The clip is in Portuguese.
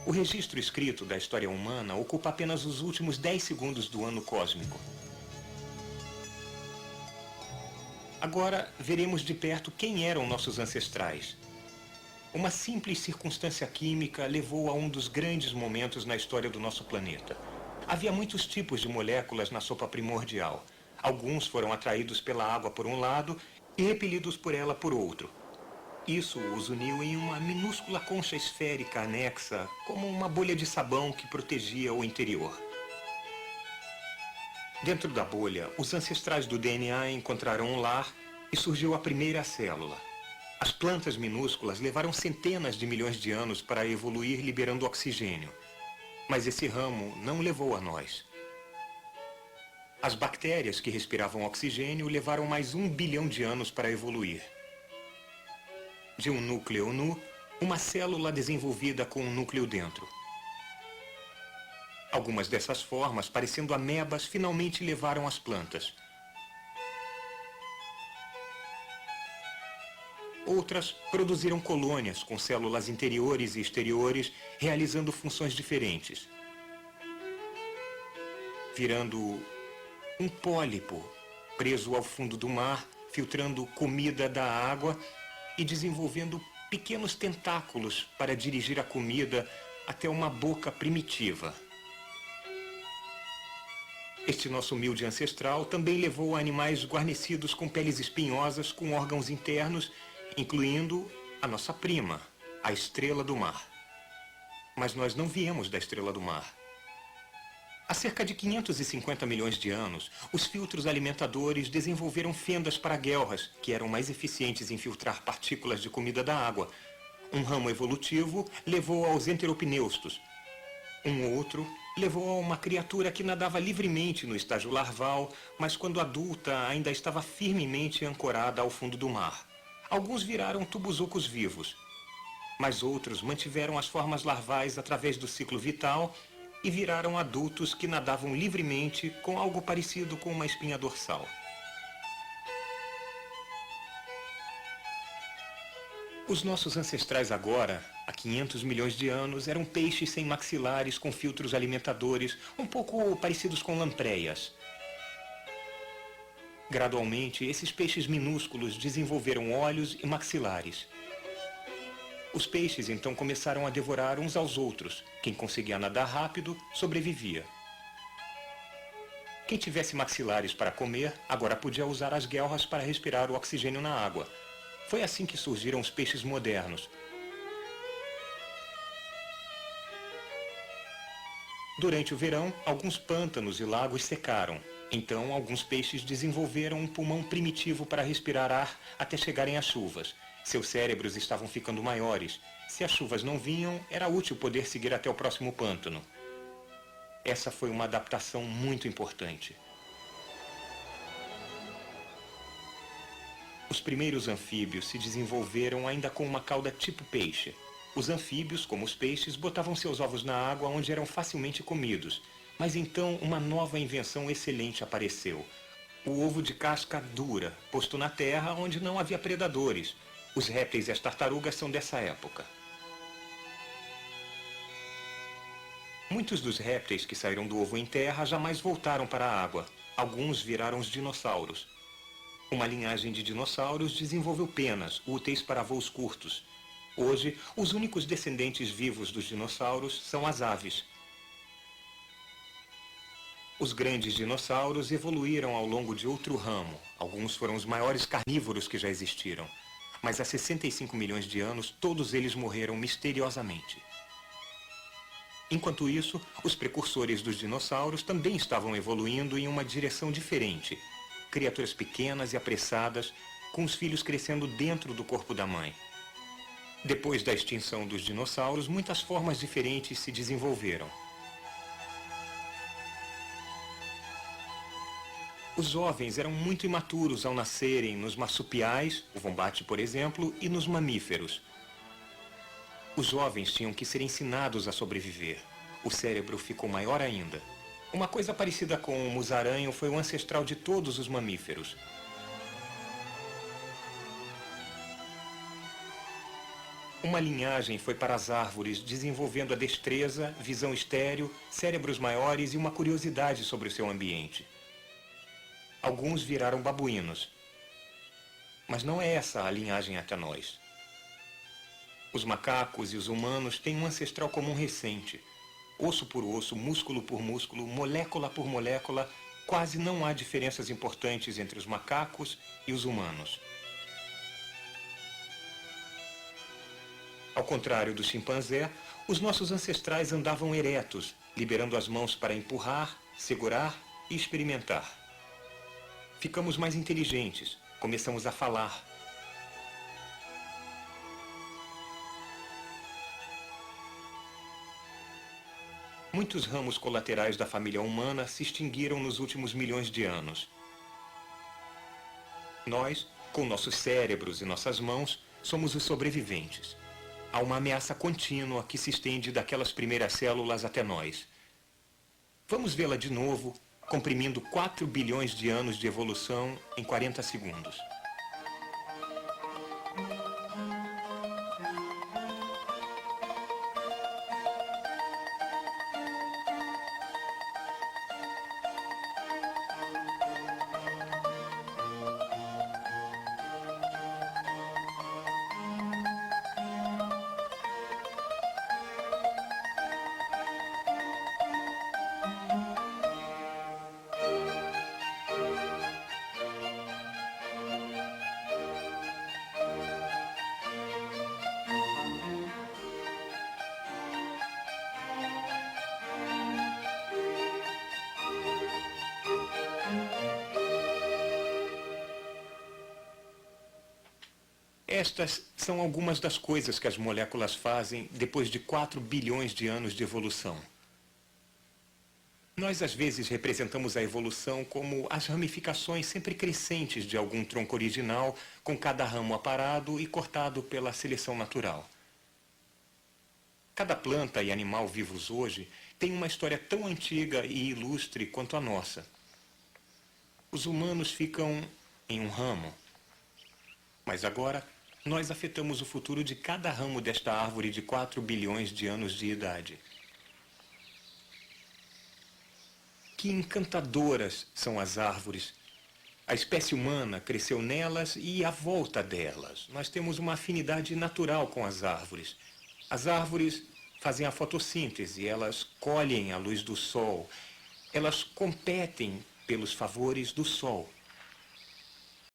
O registro escrito da história humana ocupa apenas os últimos 10 segundos do ano cósmico. Agora, veremos de perto quem eram nossos ancestrais. Uma simples circunstância química levou a um dos grandes momentos na história do nosso planeta. Havia muitos tipos de moléculas na sopa primordial. Alguns foram atraídos pela água por um lado e repelidos por ela por outro. Isso os uniu em uma minúscula concha esférica anexa, como uma bolha de sabão que protegia o interior. Dentro da bolha, os ancestrais do DNA encontraram um lar e surgiu a primeira célula. As plantas minúsculas levaram centenas de milhões de anos para evoluir liberando oxigênio. Mas esse ramo não levou a nós. As bactérias que respiravam oxigênio levaram mais 1 bilhão de anos para evoluir. De um núcleo nu, uma célula desenvolvida com um núcleo dentro. Algumas dessas formas, parecendo amebas, finalmente levaram as plantas. Outras produziram colônias com células interiores e exteriores, realizando funções diferentes. Virando um pólipo, preso ao fundo do mar, filtrando comida da água e desenvolvendo pequenos tentáculos para dirigir a comida até uma boca primitiva. Este nosso humilde ancestral também levou a animais guarnecidos com peles espinhosas com órgãos internos, incluindo a nossa prima, a estrela do mar. Mas nós não viemos da estrela do mar. Há cerca de 550 milhões de anos, os filtros alimentadores desenvolveram fendas para guelras, que eram mais eficientes em filtrar partículas de comida da água. Um ramo evolutivo levou aos enteropneustos. Um outro levou a uma criatura que nadava livremente no estágio larval, mas quando adulta ainda estava firmemente ancorada ao fundo do mar. Alguns viraram tubuzucos vivos, mas outros mantiveram as formas larvais através do ciclo vital e viraram adultos que nadavam livremente com algo parecido com uma espinha dorsal. Os nossos ancestrais agora, há 500 milhões de anos, eram peixes sem maxilares com filtros alimentadores, um pouco parecidos com lampreyas. Gradualmente, esses peixes minúsculos desenvolveram olhos e maxilares. Os peixes então começaram a devorar uns aos outros. Quem conseguia nadar rápido, sobrevivia. Quem tivesse maxilares para comer, agora podia usar as guelras para respirar o oxigênio na água. Foi assim que surgiram os peixes modernos. Durante o verão, alguns pântanos e lagos secaram. Então, alguns peixes desenvolveram um pulmão primitivo para respirar ar até chegarem às chuvas. Seus cérebros estavam ficando maiores. Se as chuvas não vinham, era útil poder seguir até o próximo pântano. Essa foi uma adaptação muito importante. Os primeiros anfíbios se desenvolveram ainda com uma cauda tipo peixe. Os anfíbios, como os peixes, botavam seus ovos na água onde eram facilmente comidos. Mas então uma nova invenção excelente apareceu. O ovo de casca dura, posto na terra onde não havia predadores. Os répteis e as tartarugas são dessa época. Muitos dos répteis que saíram do ovo em terra jamais voltaram para a água. Alguns viraram os dinossauros. Uma linhagem de dinossauros desenvolveu penas, úteis para voos curtos. Hoje, os únicos descendentes vivos dos dinossauros são as aves. Os grandes dinossauros evoluíram ao longo de outro ramo. Alguns foram os maiores carnívoros que já existiram. Mas há 65 milhões de anos, todos eles morreram misteriosamente. Enquanto isso, os precursores dos dinossauros também estavam evoluindo em uma direção diferente. Criaturas pequenas e apressadas, com os filhos crescendo dentro do corpo da mãe. Depois da extinção dos dinossauros, muitas formas diferentes se desenvolveram. Os jovens eram muito imaturos ao nascerem nos marsupiais, o vombate, por exemplo, e nos mamíferos. Os jovens tinham que ser ensinados a sobreviver. O cérebro ficou maior ainda. Uma coisa parecida com o musaranho foi o ancestral de todos os mamíferos. Uma linhagem foi para as árvores, desenvolvendo a destreza, visão estéril, cérebros maiores e uma curiosidade sobre o seu ambiente. Alguns viraram babuínos. Mas não é essa a linhagem até nós. Os macacos e os humanos têm um ancestral comum recente. Osso por osso, músculo por músculo, molécula por molécula, quase não há diferenças importantes entre os macacos e os humanos. Ao contrário do chimpanzé, os nossos ancestrais andavam eretos, liberando as mãos para empurrar, segurar e experimentar. Ficamos mais inteligentes, começamos a falar. Muitos ramos colaterais da família humana se extinguiram nos últimos milhões de anos. Nós, com nossos cérebros e nossas mãos, somos os sobreviventes. Há uma ameaça contínua que se estende daquelas primeiras células até nós. Vamos vê-la de novo, comprimindo 4 bilhões de anos de evolução em 40 segundos. Estas são algumas das coisas que as moléculas fazem depois de 4 bilhões de anos de evolução. Nós, às vezes, representamos a evolução como as ramificações sempre crescentes de algum tronco original, com cada ramo aparado e cortado pela seleção natural. Cada planta e animal vivos hoje tem uma história tão antiga e ilustre quanto a nossa. Os humanos ficam em um ramo, mas agora nós afetamos o futuro de cada ramo desta árvore de 4 bilhões de anos de idade. Que encantadoras são as árvores! A espécie humana cresceu nelas e à volta delas. Nós temos uma afinidade natural com as árvores. As árvores fazem a fotossíntese, elas colhem a luz do sol, elas competem pelos favores do sol.